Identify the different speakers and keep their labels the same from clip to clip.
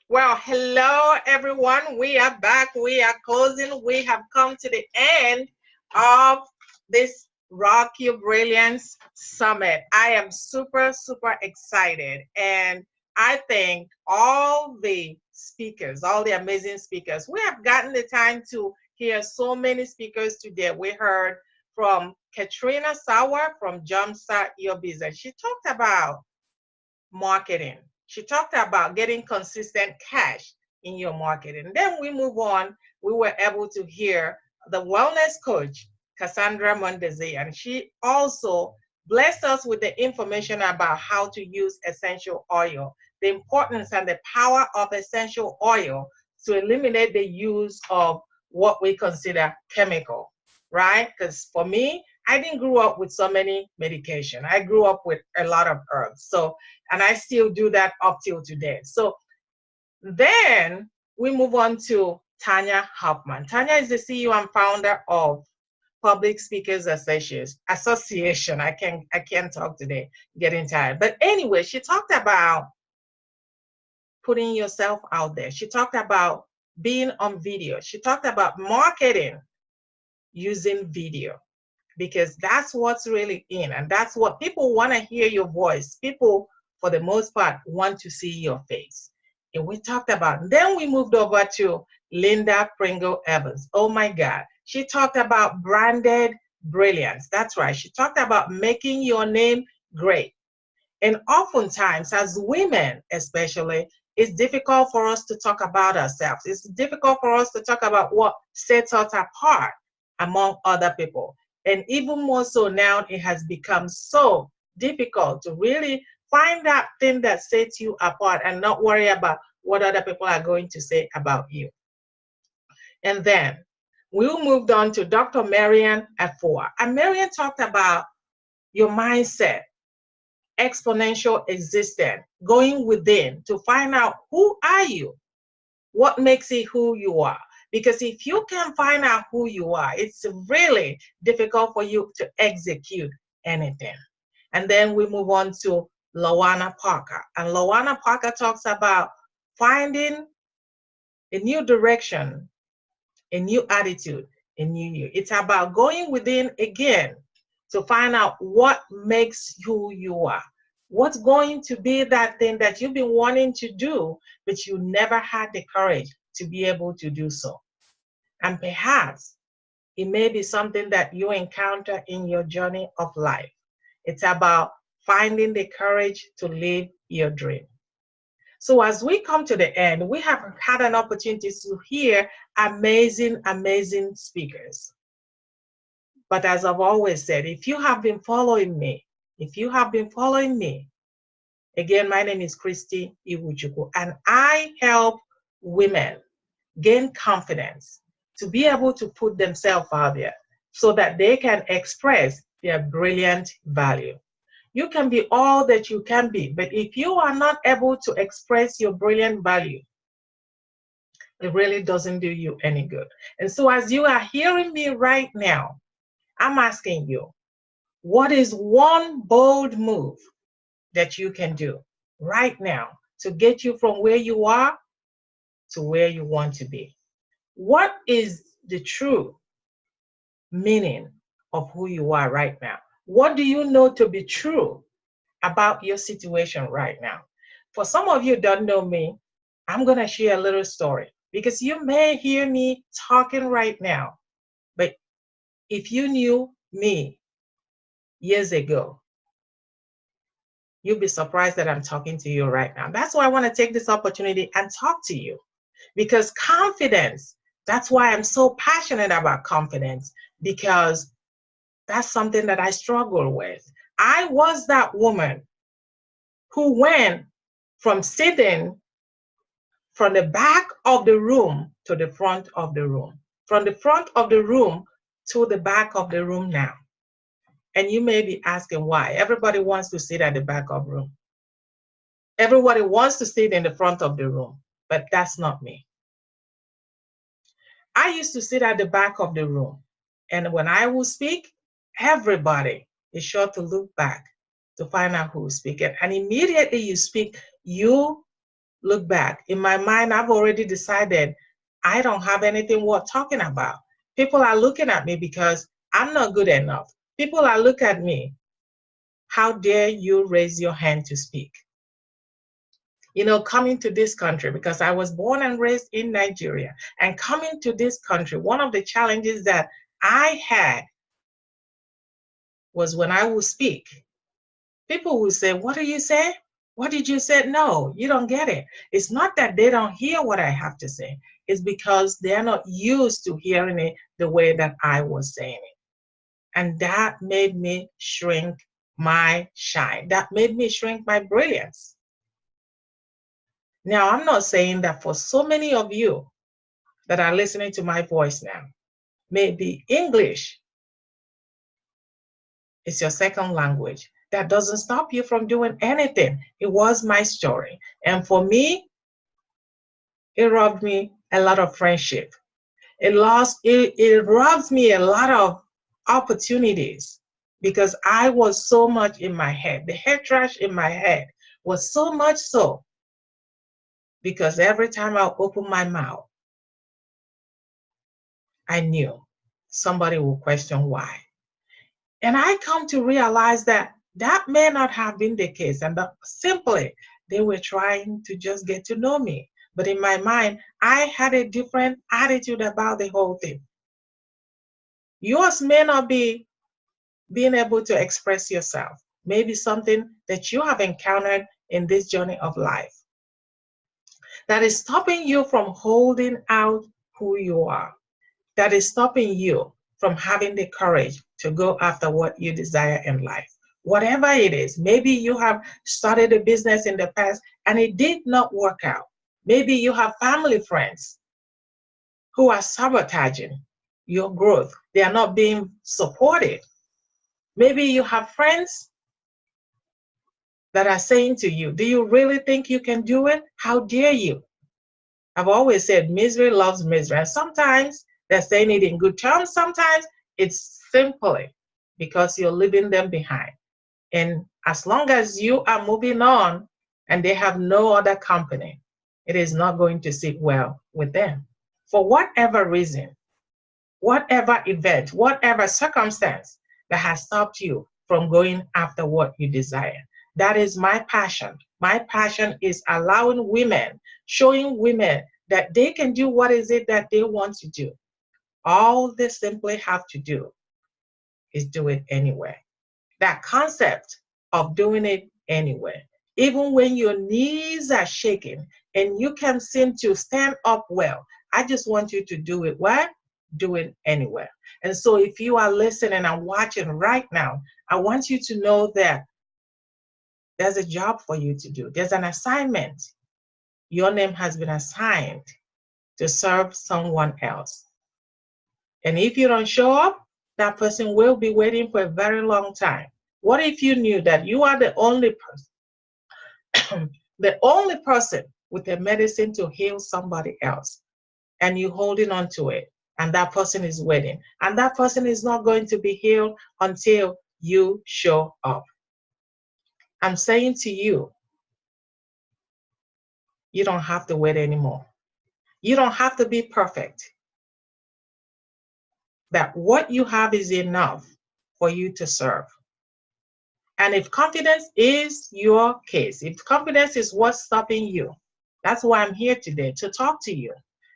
Speaker 1: Well, hello everyone. We are back. We are closing. We have come to the end of this Rock Your Brilliance Summit. I am super excited. And I thank all the speakers, all the amazing speakers. We have gotten the time to hear so many speakers today. We heard from Katrina Sauer from Jumpstart Your Business. She talked about marketing. She talked about getting consistent cash in your marketing. Then we move on. We were able to hear the wellness coach, Cassandra Mondesi, and she also blessed us with the information about how to use essential oil, the importance and the power of essential oil to eliminate the use of what we consider chemical, right? Because for me, I didn't grow up with so many medication. I grew up with a lot of herbs. And I still do that up till today. So then we move on to Tanya Hoffman. Tanya is the CEO and founder of Public Speakers Association. I can't talk today, getting tired. But anyway, she talked about putting yourself out there. She talked about being on video. She talked about marketing using video, because that's what's really in, and that's what people want to hear your voice. People, for the most part, want to see your face. And we talked about, then we moved over to Linda Pringle Evans. Oh my God. She talked about branded brilliance. That's right. She talked about making your name great. And oftentimes, as women especially, it's difficult for us to talk about ourselves. It's difficult for us to talk about what sets us apart among other people. And even more so now, it has become so difficult to really find that thing that sets you apart and not worry about what other people are going to say about you. And then we moved on to Dr. Marian Afua. And Marian talked about your mindset, exponential existence, going within to find out who are you, what makes it who you are. Because if you can find out who you are, it's really difficult for you to execute anything. And then we move on to Lawana Parker. And Lawana Parker talks about finding a new direction, a new attitude, a new you. It's about going within again to find out what makes who you are. What's going to be that thing that you've been wanting to do, but you never had the courage to be able to do so. And perhaps it may be something that you encounter in your journey of life. It's about finding the courage to live your dream. So as we come to the end, we have had an opportunity to hear amazing speakers. But as I've always said, if you have been following me, again, my name is Christy Iwuchukwu, and I help women gain confidence to be able to put themselves out there so that they can express their brilliant value. You can be all that you can be, but if you are not able to express your brilliant value, it really doesn't do you any good. And so as you are hearing me right now, I'm asking you, what is one bold move that you can do right now to get you from where you are to where you want to be? What is the true meaning of who you are right now? What do you know to be true about your situation right now? For some of you who don't know me, I'm going to share a little story, because you may hear me talking right now, but if you knew me years ago, you'll be surprised that I'm talking to you right now. That's why I want to take this opportunity and talk to you, because confidence, that's why I'm so passionate about confidence, because that's something that I struggle with. I was that woman who went from sitting from the back of the room to the front of the room, from the front of the room to the back of the room now. And you may be asking why. Everybody wants to sit at the back of the room. Everybody wants to sit in the front of the room, but that's not me. I used to sit at the back of the room, and when I will speak, everybody is sure to look back to find out who's speaking. And immediately you speak, you look back. In my mind, I've already decided I don't have anything worth talking about. People are looking at me because I'm not good enough. People are looking at me. How dare you raise your hand to speak? You know, coming to this country, because I was born and raised in Nigeria, and coming to this country, one of the challenges that I had was when I would speak, people would say, "What do you say? What did you say?" No, you don't get it. It's not that they don't hear what I have to say. It's because they're not used to hearing it the way that I was saying it. And that made me shrink my shine. That made me shrink my brilliance. Now, I'm not saying that for so many of you that are listening to my voice now, maybe English is your second language. That doesn't stop you from doing anything. It was my story. And for me, it robbed me a lot of friendship. It robbed me a lot of opportunities because I was so much in my head. The head trash in my head was so much so because every time I opened my mouth, I knew somebody would question why. And I come to realize that that may not have been the case, and that simply they were trying to just get to know me. But in my mind, I had a different attitude about the whole thing. Yours may not be being able to express yourself, maybe something that you have encountered in this journey of life that is stopping you from holding out who you are, that is stopping you from having the courage to go after what you desire in life. Whatever it is, maybe you have started a business in the past and it did not work out. Maybe you have family friends who are sabotaging your growth. They are not being supported. Maybe you have friends that are saying to you, "Do you really think you can do it? How dare you?" I've always said misery loves misery. And sometimes they're saying it in good terms. Sometimes it's simply because you're leaving them behind. And as long as you are moving on and they have no other company, it is not going to sit well with them. For whatever reason, whatever event, whatever circumstance that has stopped you from going after what you desire. That is my passion. My passion is allowing women, showing women that they can do what is it that they want to do. All they simply have to do is do it anyway. That concept of doing it anyway, even when your knees are shaking and you can seem to stand up well, I just want you to do it what? Do it anywhere. And so if you are listening and watching right now, I want you to know that there's a job for you to do. There's an assignment. Your name has been assigned to serve someone else. And if you don't show up, that person will be waiting for a very long time. What if you knew that you are the only person, the only person with a medicine to heal somebody else, and you holding on to it, and that person is waiting, and that person is not going to be healed until you show up. I'm saying to you, you don't have to wait anymore. You don't have to be perfect. That what you have is enough for you to serve. And if confidence is your case, if confidence is what's stopping you, that's why I'm here today, to talk to you.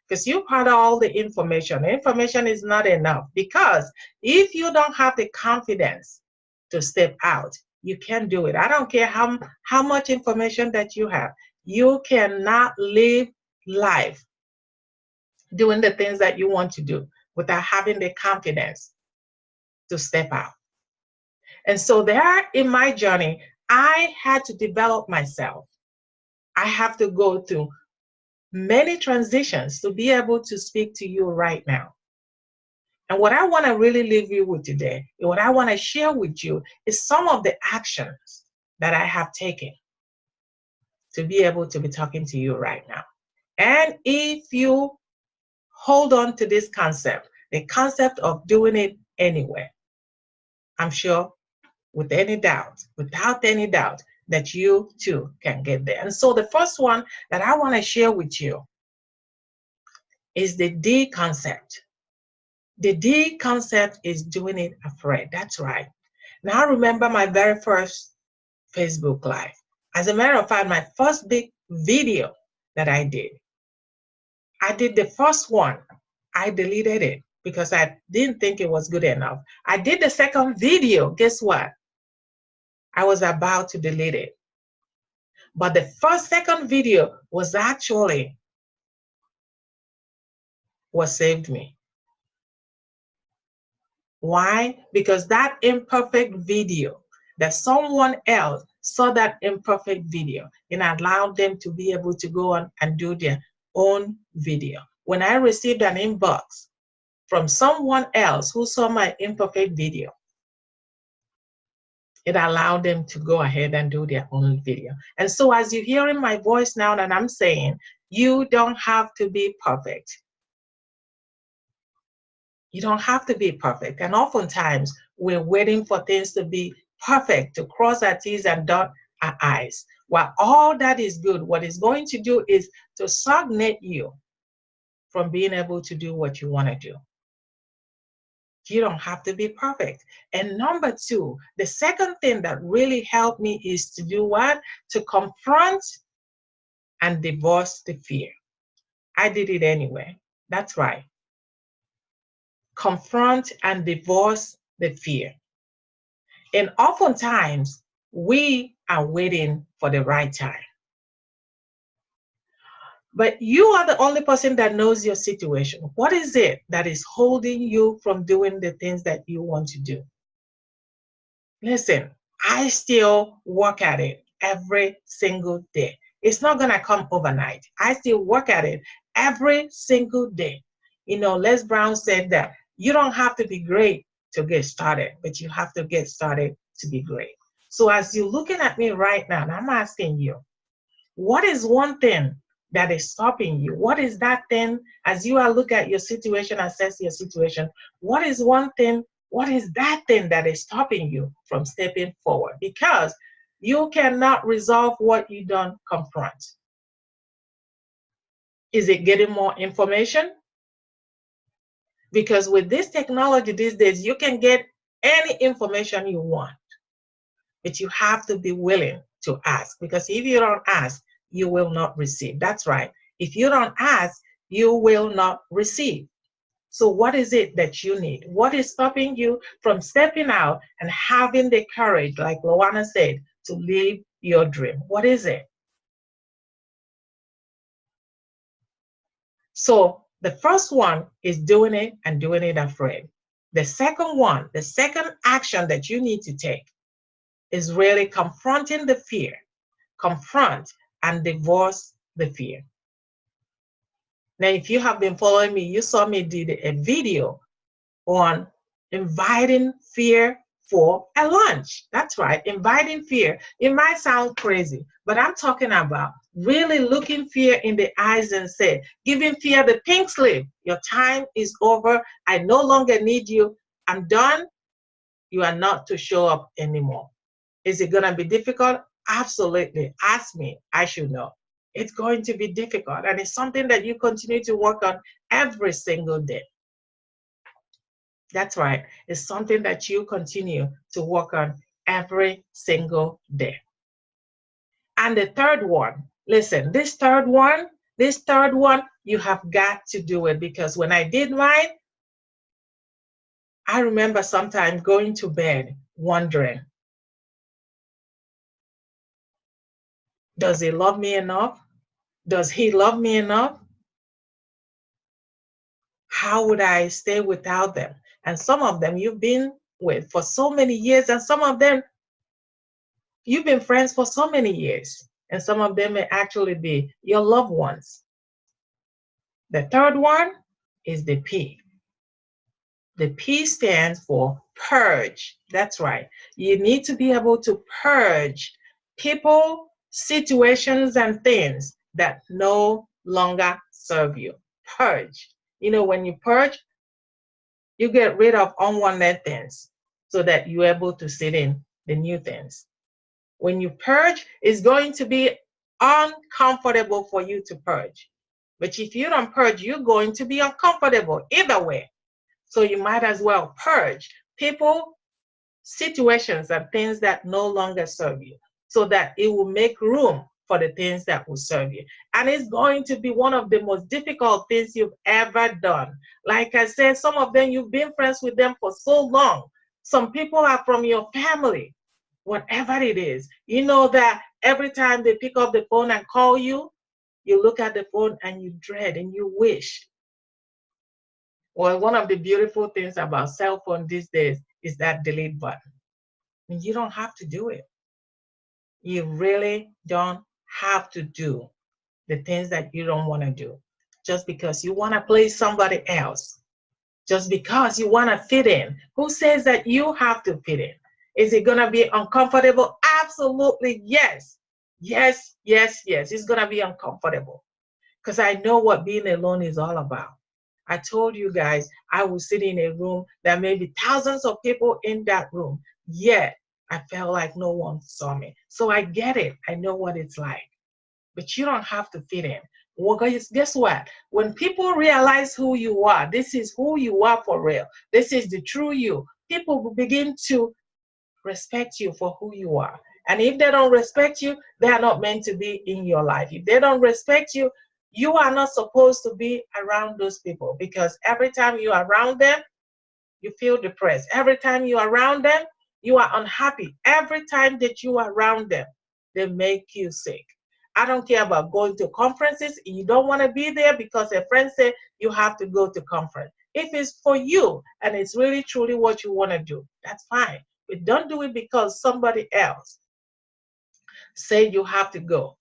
Speaker 1: Because you've heard all the information. The information is not enough. Because if you don't have the confidence to step out, you can't do it. I don't care how much information that you have. You cannot live life doing the things that you want to do without having the confidence to step out. And so there in my journey, I had to develop myself. I have to go through many transitions to be able to speak to you right now. And what I want to really leave you with today, and what I want to share with you, is some of the actions that I have taken to be able to be talking to you right now. And if you hold on to this concept, the concept of doing it anyway, I'm sure without any doubt, that you too can get there. And so the first one that I want to share with you is the D concept. The D concept is doing it afraid. That's right. Now I remember my very first Facebook Live. As a matter of fact, my first big video that I did the first one. I deleted it because I didn't think it was good enough. I did the second video. Guess what? I was about to delete it. But the second video was actually what saved me. Why? Because that imperfect video, that someone else saw that imperfect video and allowed them to be able to go on and do their own video. When I received an inbox from someone else who saw my imperfect video, it allowed them to go ahead and do their own video. And so as you're hearing my voice now that I'm saying, you don't have to be perfect. You don't have to be perfect. And oftentimes we're waiting for things to be perfect, to cross our T's and dot our I's. While all that is good, what it's going to do is to stagnate you from being able to do what you want to do. You don't have to be perfect. And number two, the second thing that really helped me is to do what? To confront and divorce the fear. I did it anyway. That's right. Confront and divorce the fear. And oftentimes, we are waiting for the right time. But you are the only person that knows your situation. What is it that is holding you from doing the things that you want to do? Listen, I still work at it every single day. It's not going to come overnight. I still work at it every single day. You know, Les Brown said that you don't have to be great to get started, but you have to get started to be great. So as you're looking at me right now, and I'm asking you, what is one thing that is stopping you? What is that thing, as you are looking at your situation, assess your situation, what is one thing, what is that thing that is stopping you from stepping forward? Because you cannot resolve what you don't confront. Is it getting more information? Because with this technology these days, you can get any information you want, but you have to be willing to ask, because if you don't ask, you will not receive. That's right. If you don't ask, you will not receive. So what is it that you need? What is stopping you from stepping out and having the courage, like Luana said, to live your dream? What is it? So the first one is doing it and doing it afraid. The second one, the second action that you need to take is really confronting the fear. Confront and divorce the fear. Now, if you have been following me, you saw me did a video on inviting fear for a lunch. That's right, inviting fear. It might sound crazy, but I'm talking about really looking fear in the eyes and say, giving fear the pink slip. Your time is over. I no longer need you. I'm done. You are not to show up anymore. Is it going to be difficult? Absolutely. Ask me. I should know. It's going to be difficult, and it's something that you continue to work on every single day. That's right. It's something that you continue to work on every single day. And the third one, listen, this third one, you have got to do it, because when I did mine, I remember sometimes going to bed wondering, does he love me enough? Does he love me enough? How would I stay without them? And some of them you've been with for so many years, and some of them you've been friends for so many years, and some of them may actually be your loved ones. The third one is the P. The P stands for purge. That's right. You need to be able to purge people, situations, and things that no longer serve you. Purge. You know, when you purge, you get rid of unwanted things so that you're able to sit in the new things. When you purge, it's going to be uncomfortable for you to purge. But if you don't purge, you're going to be uncomfortable either way. So you might as well purge people, situations, and things that no longer serve you, so that it will make room for the things that will serve you. And it's going to be one of the most difficult things you've ever done. Like I said, some of them, you've been friends with them for so long. Some people are from your family, whatever it is. You know that every time they pick up the phone and call you, you look at the phone and you dread and you wish. Well, one of the beautiful things about cell phone these days is that delete button. And you don't have to do it. You really don't have to do the things that you don't want to do just because you want to please somebody else, just because you want to fit in. Who says that you have to fit in? Is it going to be uncomfortable? Absolutely, yes. Yes, yes, yes. It's going to be uncomfortable because I know what being alone is all about. I told you guys I was sitting in a room. There may be thousands of people in that room, yet I felt like no one saw me. So I get it. I know what it's like. But you don't have to fit in. Well, guess what? When people realize who you are, this is who you are for real. This is the true you. People will begin to respect you for who you are. And if they don't respect you, they are not meant to be in your life. If they don't respect you, you are not supposed to be around those people, because every time you are around them, you feel depressed. Every time you are around them, you are unhappy. Every time that you are around them, they make you sick. I don't care about going to conferences. You don't want to be there because a friend said you have to go to conference. If it's for you and it's really truly what you want to do, that's fine. But don't do it because somebody else said you have to go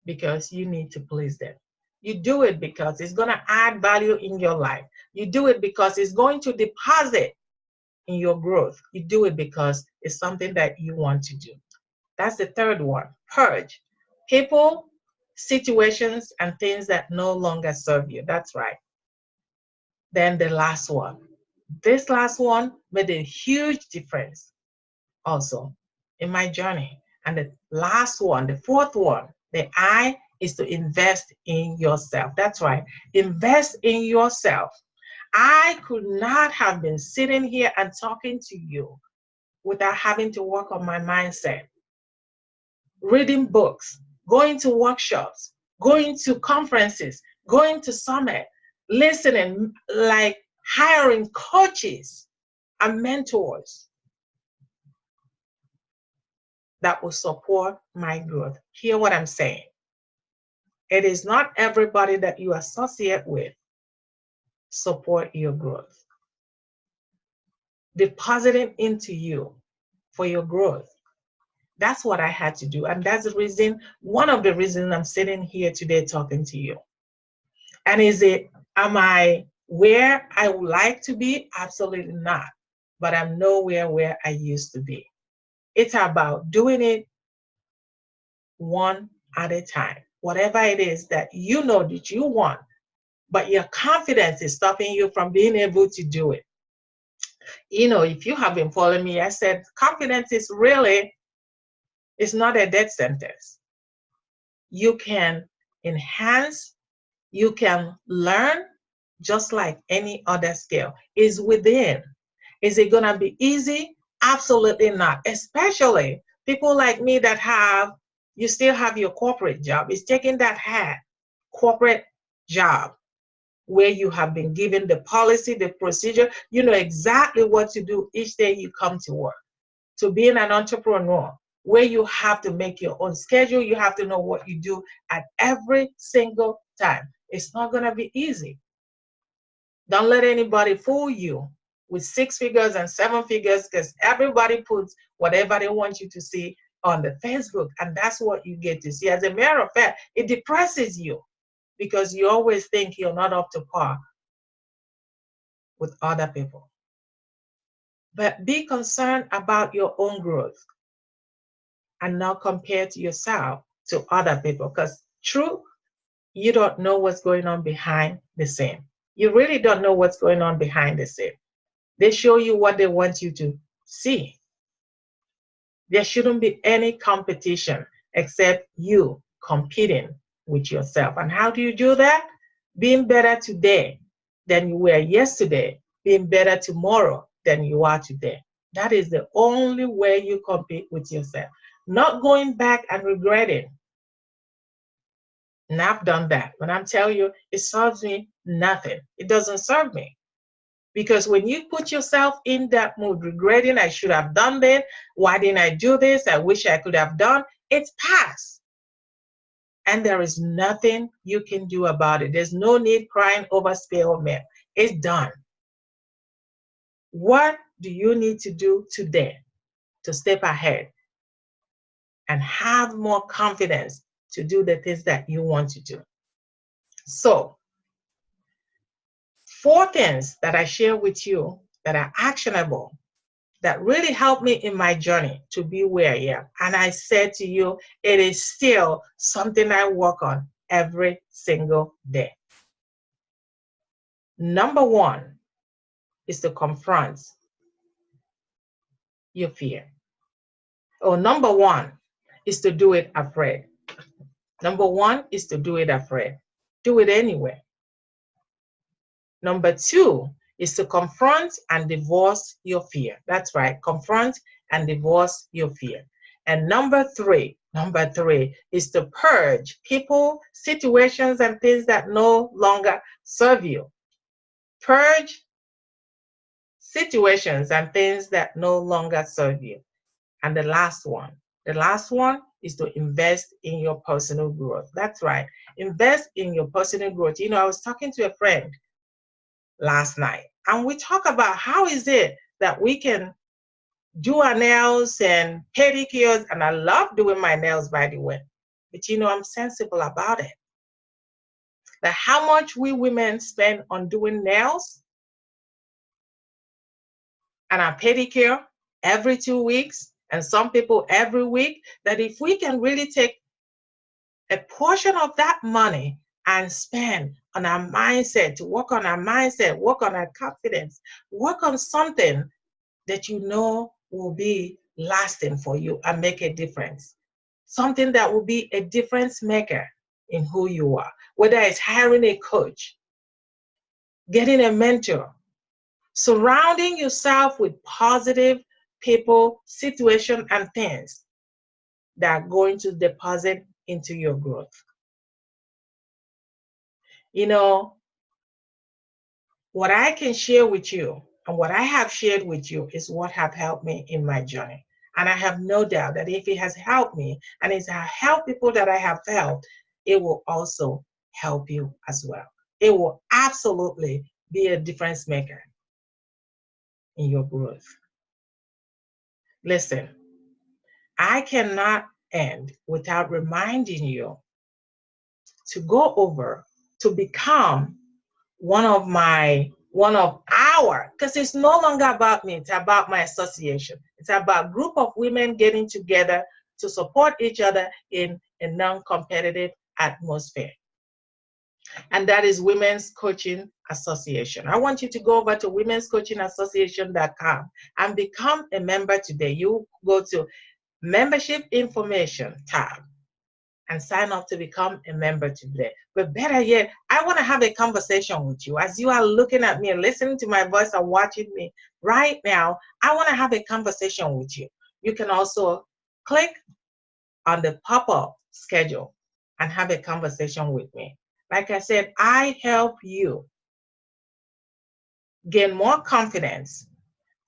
Speaker 1: because you need to please them. You do it because it's going to add value in your life. You do it because it's going to deposit in your growth. You do it because it's something that you want to do. That's the third one. Purge. People, situations, and things that no longer serve you. That's right. Then the last one. This last one made a huge difference also in my journey. And the last one, the fourth one, the I, is to invest in yourself. That's right. Invest in yourself. I could not have been sitting here and talking to you without having to work on my mindset, reading books, going to workshops, going to conferences, going to summit, listening, like hiring coaches and mentors that will support my growth. Hear what I'm saying. It is not everybody that you associate with support your growth. Depositing into you for your growth. That's what I had to do. And that's the reason, one of the reasons I'm sitting here today talking to you. And am I where I would like to be? Absolutely not. But I'm nowhere where I used to be. It's about doing it one at a time. Whatever it is that you know that you want, but your confidence is stopping you from being able to do it. You know, if you have been following me, I said confidence is really, it's not a death sentence. You can enhance, you can learn just like any other skill. Is within. Is it going to be easy? Absolutely not. Especially people like me that you still have your corporate job. It's taking that corporate job where you have been given the policy, the procedure, you know exactly what to do each day you come to work. To being an entrepreneur, where you have to make your own schedule, you have to know what you do at every single time. It's not going to be easy. Don't let anybody fool you with 6 figures and 7 figures, because everybody puts whatever they want you to see on the Facebook, and that's what you get to see. As a matter of fact, it depresses you because you always think you're not up to par with other people. But be concerned about your own growth and not compare to yourself to other people, because true, you don't know what's going on behind the scene. You really don't know what's going on behind the scene. They show you what they want you to see. There shouldn't be any competition except you competing with yourself. And how do you do that? Being better today than you were yesterday, being better tomorrow than you are today. That is the only way you compete with yourself. Not going back and regretting. And I've done that. But I'm telling you, it serves me nothing. It doesn't serve me. Because when you put yourself in that mood, regretting, I should have done that, why didn't I do this, I wish I could have done, it's past. And there is nothing you can do about it. There's no need crying over spilled milk. It's done. What do you need to do today to step ahead and have more confidence to do the things that you want to do? So, 4 things that I share with you that are actionable, that really helped me in my journey to be where I am. And I said to you, it is still something I work on every single day. Number 1 is to confront your fear. Or number 1 is to do it afraid. Number 1 is to do it afraid. Do it anyway. Number 2 is to confront and divorce your fear. That's right, confront and divorce your fear. And number three is to purge people, situations, and things that no longer serve you. Purge situations and things that no longer serve you. And the last one is to invest in your personal growth. That's right, invest in your personal growth. You know, I was talking to a friend last night, and we talk about how is it that we can do our nails and pedicures, and I love doing my nails, by the way, but you know, I'm sensible about it. That how much we women spend on doing nails and our pedicure every 2 weeks, and some people every week, that if we can really take a portion of that money and spend on our mindset, to work on our mindset, work on our confidence, work on something that you know will be lasting for you and make a difference. Something that will be a difference maker in who you are. Whether it's hiring a coach, getting a mentor, surrounding yourself with positive people, situations, and things that are going to deposit into your growth. You know, what I can share with you and what I have shared with you is what have helped me in my journey. And I have no doubt that if it has helped me and it has helped people that I have helped, it will also help you as well. It will absolutely be a difference maker in your growth. Listen, I cannot end without reminding you to go over to become one of our, because it's no longer about me, it's about my association. It's about a group of women getting together to support each other in a non-competitive atmosphere. And that is Women's Coaching Association. I want you to go over to womenscoachingassociation.com and become a member today. You go to membership information tab and sign up to become a member today. But better yet, I want to have a conversation with you. As you are looking at me and listening to my voice and watching me right now, I want to have a conversation with you. You can also click on the pop-up schedule and have a conversation with me. Like I said, I help you gain more confidence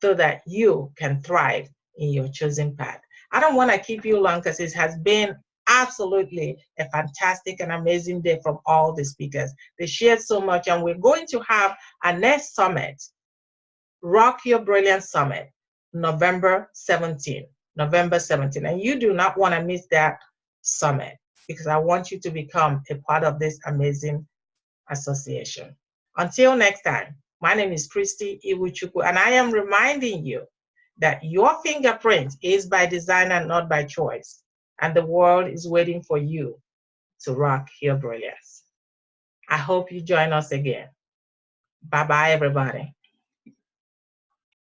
Speaker 1: so that you can thrive in your chosen path. I don't want to keep you long because it has been absolutely a fantastic and amazing day from all the speakers. They shared so much, and we're going to have our next summit, Rock Your Brilliance Summit, November 17. And you do not want to miss that summit because I want you to become a part of this amazing association. Until next time, my name is Christy Iwuchukwu, and I am reminding you that your fingerprint is by design and not by choice. And the world is waiting for you to rock your brilliance. I hope you join us again. Bye-bye, everybody.